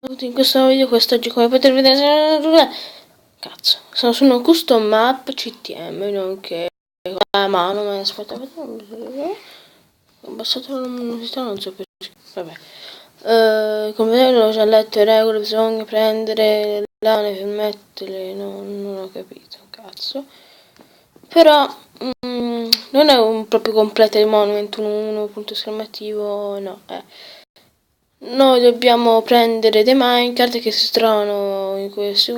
In questo video quest'oggi, come potete vedere, cazzo, sono su una custom map CTM, nonché a mano, ma aspetta, ho abbassato la luminosità, non so perché, vabbè. Come vedete l'ho già letto le regole, bisogna prendere le lane per metterle, non ho capito, cazzo. Però non è un proprio completo il Monument 1.1, punto esclamativo, no, Noi dobbiamo prendere dei minecart che si trovano in questo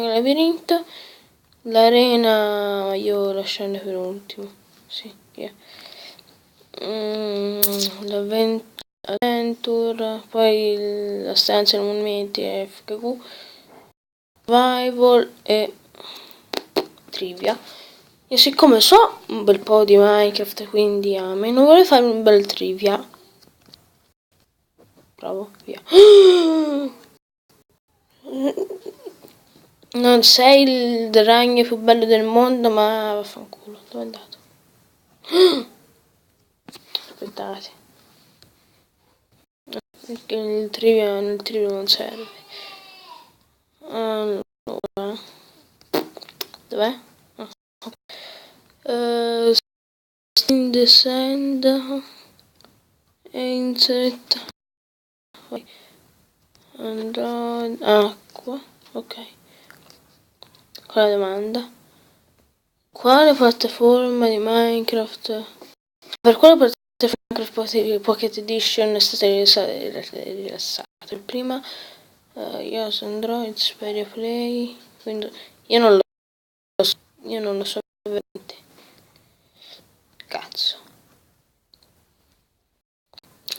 labirinto. L'arena io lasciarne per ultimo. Sì, yeah. L'adventure, poi la stanza, i monumenti, FQ, survival e trivia. Io siccome so un bel po' di Minecraft, quindi a me non vuole fare un bel trivia. Bravo, via. Non sei il ragno più bello del mondo, ma vaffanculo, dove è andato? Aspettate. Il trivia non serve. Allora. Dov'è? In descend e insert Android acqua. Ok. Qual è la domanda? Quale piattaforma di Minecraft? Per quale piattaforma Minecraft Pocket Edition è stata rilassata? Prima iOS, Android, Xperia Play, Windows. Io non lo so veramente. Cazzo.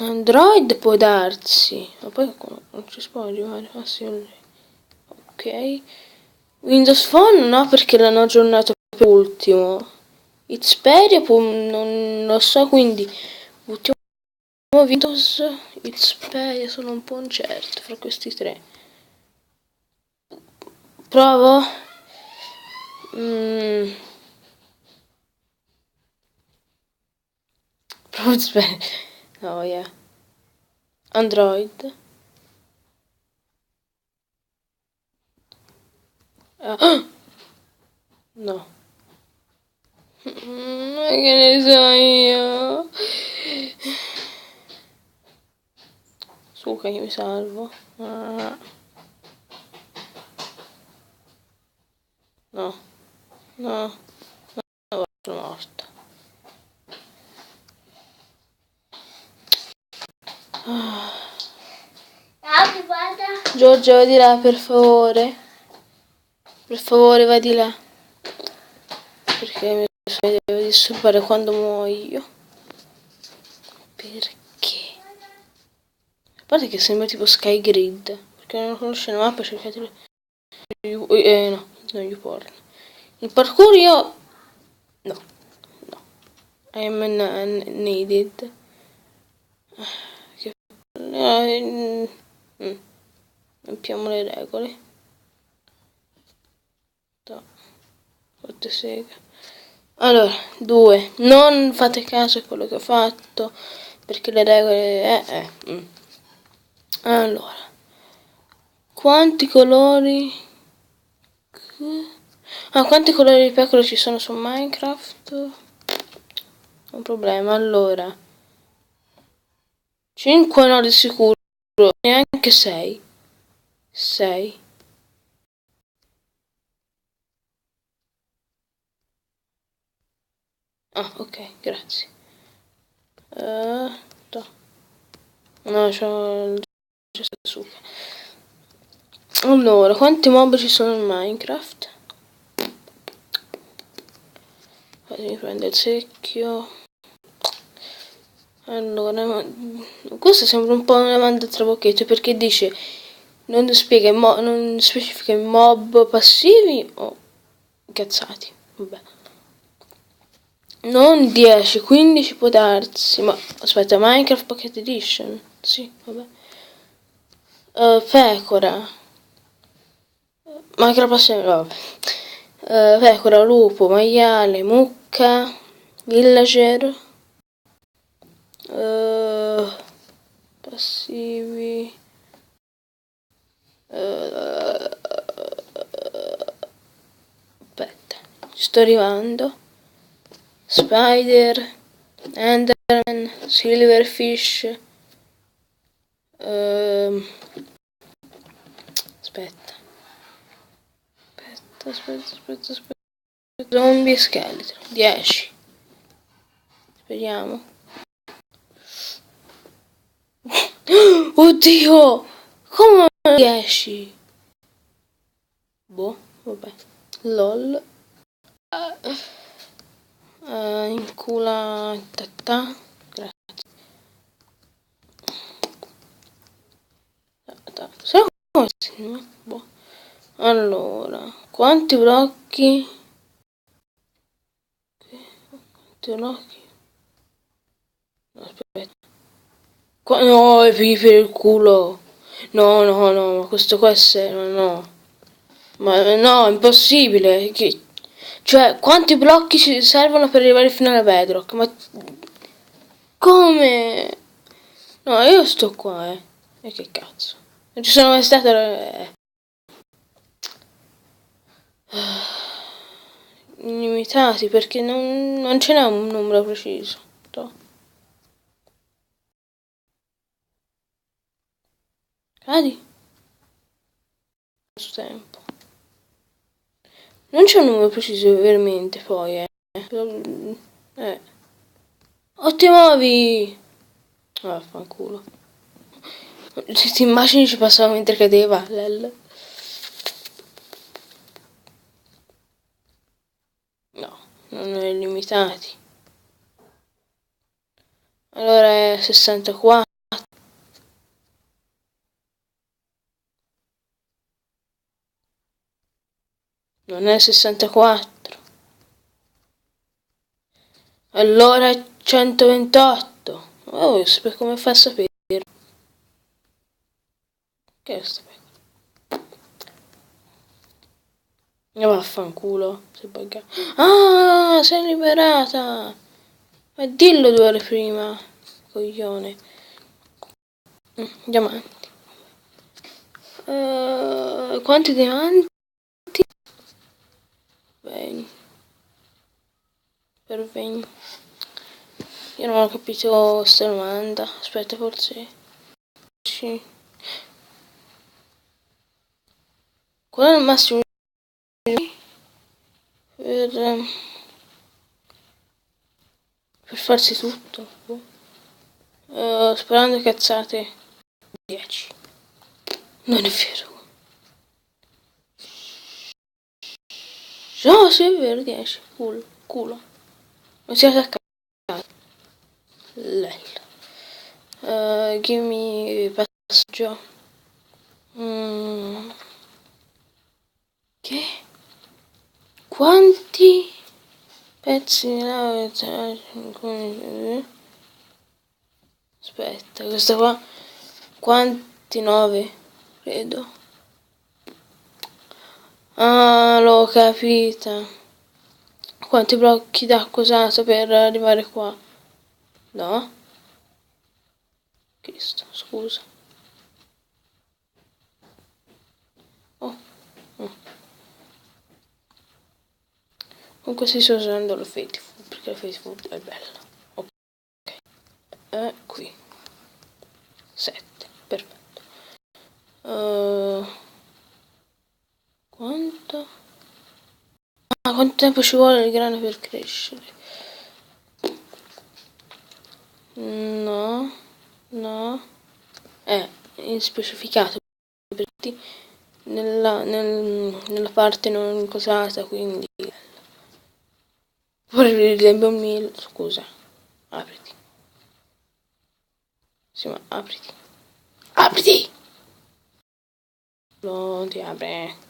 Android può darsi, ma poi non ci si può arrivare. Ah sì, ok. Windows Phone no, perché l'hanno aggiornato per ultimo. Xperia non lo so, quindi buttiamo Windows, Xperia, sono un po' incerto fra questi tre. Provo. Provo Xperia. No, yeah. Android. No. Ma che ne so io? Su che mi salvo. No. No. No, sono morta. Giorgia, vai di là, per favore. Per favore, vai di là. Perché mi devo disturbare quando muoio. Perché? A parte che sembra tipo Skygrid. Perché non conosce la mappa, cercate... no, non YouPorn. Il parkour io... No. I am needed. Rompiamo le regole. No. Forte sega. Allora, 2. Non fate caso a quello che ho fatto, perché le regole... Allora. Quanti colori... quanti colori di pecora ci sono su Minecraft? Un problema, allora. 5 no di sicuro, neanche 6. 6. Ah, ok, grazie. No, c'ho su. Allora, quanti mob ci sono in Minecraft? Mi prende il secchio. Allora, questo sembra un po' una domanda trabocchetto perché dice non spiega non specifica i mob passivi o cazzati. Vabbè. Non 10, 15 può darsi. Ma aspetta, Minecraft Pocket Edition? Sì, vabbè. Pecora. Minecraft passivo, vabbè. Pecora, lupo, maiale, mucca, villager. Passivi. sto arrivando. Spider, Enderman, Silverfish. Aspetta. Zombie e scheletro. 10. Speriamo. Oddio! Come 10? Boh, vabbè. LOL. Incula. Grazie. Sono come? Boh. Allora, quanti blocchi? Quanti blocchi? No, aspetta. No, è per il culo. No, no, no, ma questo qua è serio, no. Ma no, è impossibile. Cioè, quanti blocchi ci servono per arrivare fino alla bedrock? Ma come? No, io sto qua, eh. E che cazzo? Non ci sono mai stato. Illimitati, perché non ce n'è un numero preciso. Toh. Cadi? Questo tempo. Non c'è un numero preciso veramente poi, eh. Oh, ti muovi! Vaffanculo. Se ti immagini ci passava mentre cadeva, lel. No, non è limitati. Allora è 64. Non è 64. Allora è 128. Oh, come fa a sapere? Che è sto? E vaffanculo, sei buggato. Ah, sei liberata! Ma dillo 2 ore prima, coglione. Diamanti. Quanti diamanti? 20. Per 20. Io non ho capito sta domanda. Aspetta, forse. Sì. Qual è il massimo per farsi tutto? Sperando cazzate. 10. Non è vero. No, sì, è vero, 10. Culo. Non si è attaccato. Lel. Give me passaggio. Che? Quanti pezzi di nave? Aspetta, questa qua. Quanti 9? Credo. Ah, l'ho capita. Quanti blocchi d'acqua usato per arrivare qua? No? Cristo, scusa. Oh. Comunque si sta usando la Faithful, perché la Faithful è bella. Ok. Qui. 7. Perfetto. Quanto? Ah, quanto tempo ci vuole il grano per crescere? No. No. È specificato nella parte non cosata, quindi vorrebbe un mil. Scusa, apriti. Sì, ma apriti. Apriti! Non ti apre.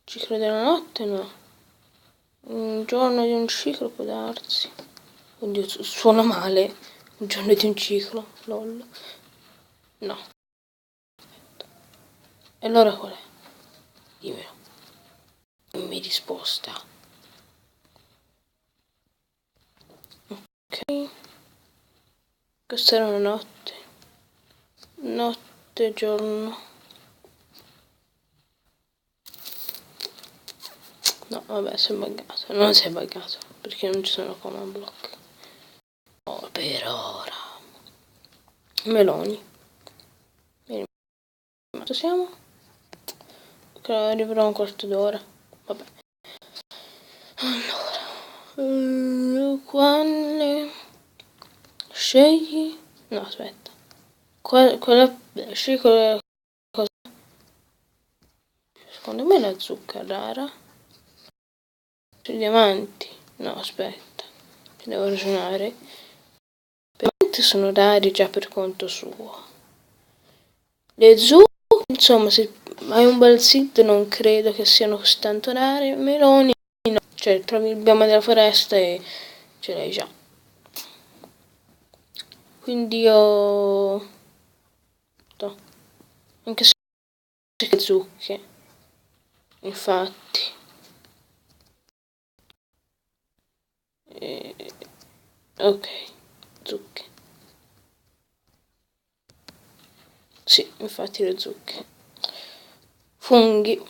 Ciclo della notte no. Un giorno di un ciclo può darsi. Oddio, suona male. Un giorno di un ciclo, lol. No. E allora qual è? Dimmelo. Dimmi risposta. Ok. Questa era una notte. Notte, giorno. No, vabbè, si è buggato. Non si è buggato, perché non ci sono command block. Oh, per ora. Meloni. Bene, quanto siamo? Arriverò un quarto d'ora. Vabbè. Allora. Quale... Scegli... No, aspetta. Scegli quella cosa. Secondo me la zucca rara. Sui diamanti. No, aspetta. Ci devo ragionare. I diamanti sono rari già per conto suo. Le zucche, insomma, se hai un bel sito non credo che siano così tanto rare. Meloni, no. Cioè, trovi il bioma della foresta e ce l'hai già. Quindi io... no. Anche se che zucche. Infatti. Ok, zucche. Sì, infatti le zucche. Funghi.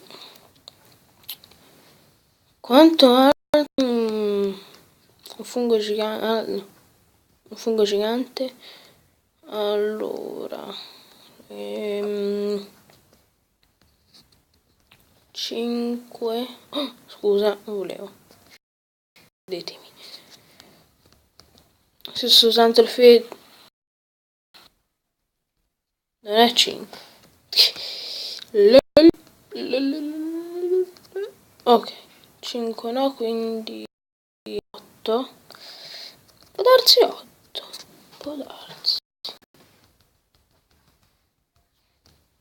Quanto alto? Un fungo gigante. Un fungo gigante. Allora. 5. Oh, scusa, non volevo. Vedetemi. Se sto usando il feed. Non è 5. Ok, 5 no, quindi 8. Può darsi 8. Può darsi.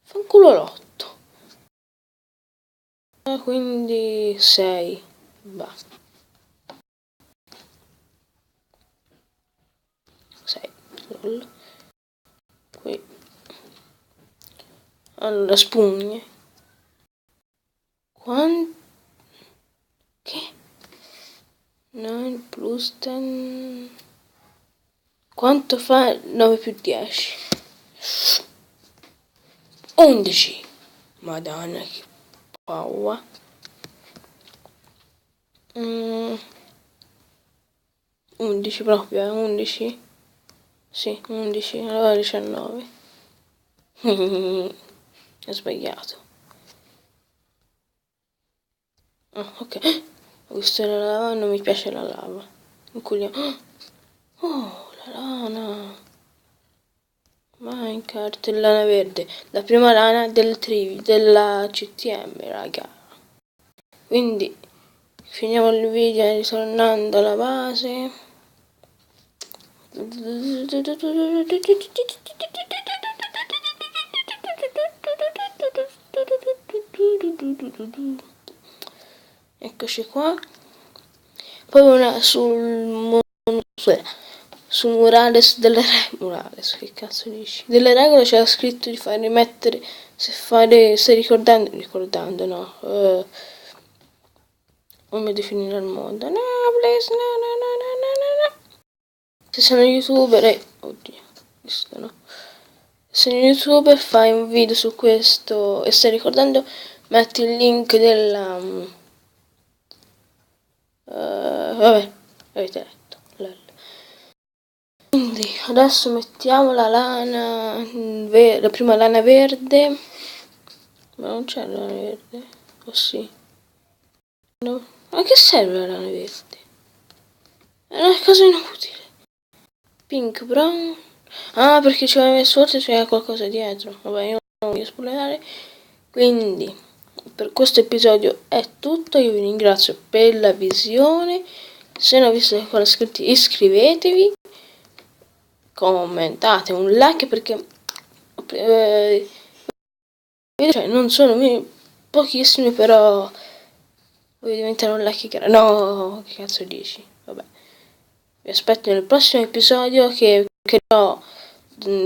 Fanculo l'8. Quindi 6. Va. 6. Lol. Qui. Allora, spugne. Quanto? Che? 9 plus 10. Quanto fa 9 più 10? 11. Madonna, che paura. 11 proprio, 11? Sì, 11, allora 19. Ho sbagliato. Ah, ok. Ho visto la lava, non mi piace la lava. Inculiamo. Oh, la lana. Minecraft, lana verde. La prima lana della CTM, raga. Quindi, finiamo il video ritornando alla base. Eccoci qua. Poi una sul murales delle murales, che cazzo dici? Delle regole c'era scritto di fare rimettere, stai ricordando no, come definire il mondo. No, please, no. Se sono youtuber, oddio, questo no. Se sei youtuber fai un video su questo e stai ricordando, metti il link della... vabbè, avete letto. Quindi adesso mettiamo la lana, la prima lana verde, ma non c'è la lana verde, o sì? No. Ma che serve la lana verde? È una cosa inutile. Pink, brown. Ah, perché ci aveva messo sotto e c'era qualcosa dietro. Vabbè, io non voglio spoilerare. Quindi, per questo episodio è tutto. Io vi ringrazio per la visione. Se non avete ancora iscritto, iscrivetevi. Commentate un like perché cioè, non sono pochissimi, però voglio diventare un like. No, che cazzo dici? Vabbè. Vi aspetto nel prossimo episodio che creerò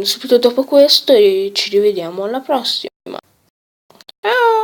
subito dopo questo e ci rivediamo alla prossima. Ciao!